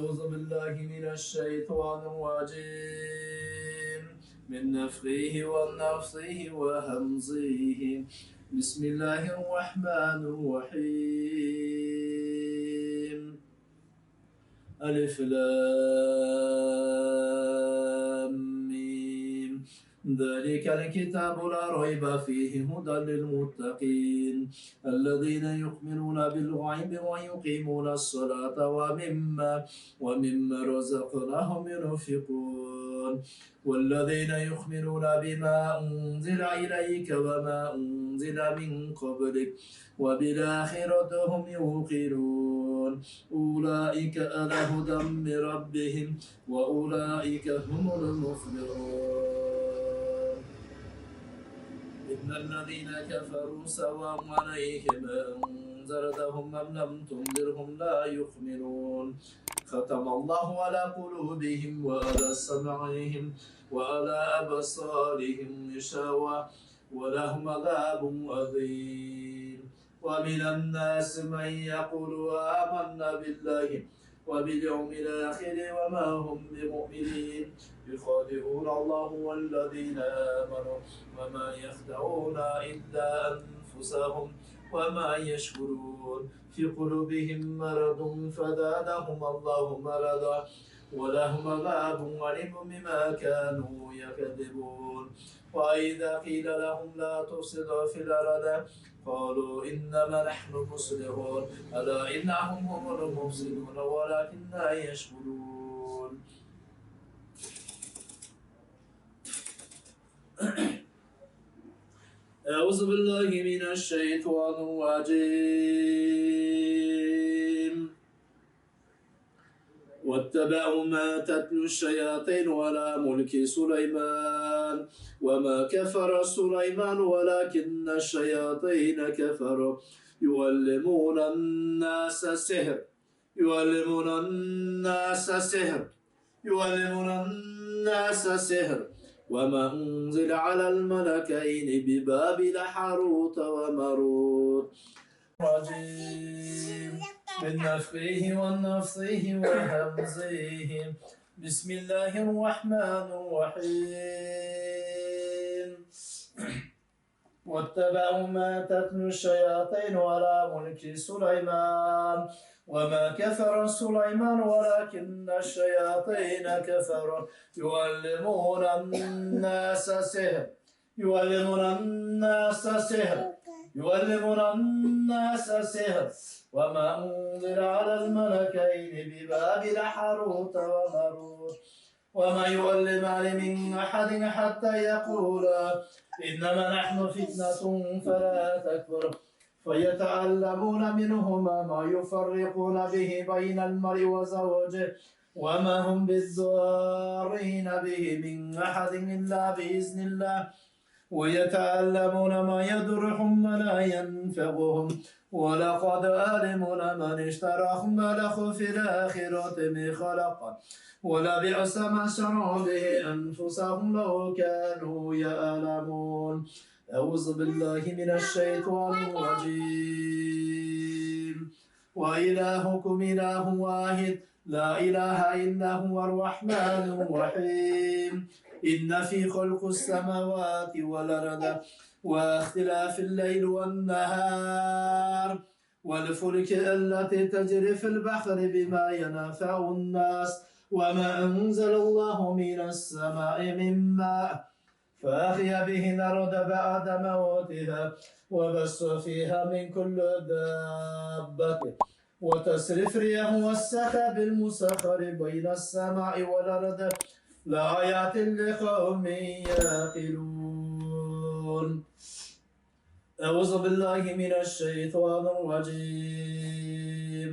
أعوذ بالله من الشيطان الرجيم من نفخه ونفثه وهمزه. بسم الله الرحمن الرحيم. ألف لام ميم. ذلك الكتاب لا ريب فيه هدى للمتقين الذين يؤمنون بالغيب ويقيمون الصلاة ومما رزقناهم ينفقون والذين يؤمنون بما أنزل إليك وما أنزل من قبلك وبالآخرة هم يوقنون أولئك على هدى من ربهم وأولئك هم المفلحون. إن الذين كفروا سواء عليهم أنذرتهم أم لم تنذرهم لا يؤمنون ختم الله على قلوبهم وعلى سمعهم وعلى أبصارهم غشاوة ولهم عذاب عظيم. ومن الناس من يقول آمنا بالله وباليوم الآخر وما هم بمؤمنين يخادعون الله والذين آمنوا وما يخدعون إلا أنفسهم وما يشعرون في قلوبهم مرض فزادهم الله مرضا ولهم عذاب أليم بما كانوا يكذبون. وإذا قيل لهم لا تفسدوا في الأرض قالوا إنما نحن مصلحون ألا إنهم هم المفسدون ولكن لا يشعرون. أعوذ بالله من الشيطان الرجيم. واتبعوا ما تتلو الشياطين على ملك سليمان وما كفر سليمان ولكن الشياطين كفروا يعلمون الناس السحر وما أنزل على الملكين ببابل هاروت وماروت. من نفخه ونفثه وهمزه. بسم الله الرحمن الرحيم. واتبعوا ما تتلو الشياطين على ملك سليمان وما كفر سليمان ولكن الشياطين كفروا يعلمون الناس السحر وما أنزل على الملكين ببابل هاروت وماروت وما يعلمان من أحد حتى يقولا إنما نحن فتنة فلا تكفر فيتعلمون منهما ما يفرقون به بين المرء وزوجه وما هم بالضارين به من أحد إلا بإذن الله ويتعلمون ما يضرهم ولا ينفعهم ولقد علموا من اشتراه ما له في الآخرة من خلق ولبئس ما شروا به أنفسهم لو كانوا يعلمون. أعوذ بالله من الشيطان الرجيم. وإلهكم إله واحد لا إله إلا هو الرحمن الرحيم. إن في خلق السماوات والأرض واختلاف الليل والنهار والفلك التي تجري في البحر بما ينفع الناس وما أنزل الله من السماء من ماء فأحيا به الأرض بعد موتها وبث فيها من كل دابة وتصريف الرياح والسحاب المسخر بين السماء والأرض لآيات لقوم يعقلون. أعوذ بالله من الشيطان الرجيم.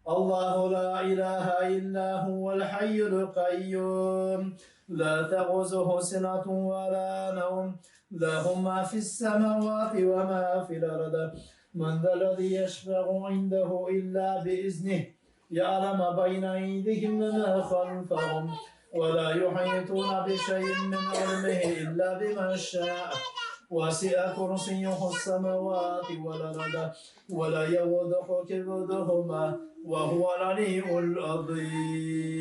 الله لا إله إلا هو الحي القيوم لا تأخذه سنة ولا نوم له ما في السماوات وما في الأرض من ذا الذي يشفع عنده إلا بإذنه يعلم بين أيديهم وما خلفهم ولا يحيطون بشيء من علمه إلا بما شاء وسع كرسيه السماوات والأرض ولا يؤوده حفظهما وهو العلي العظيم.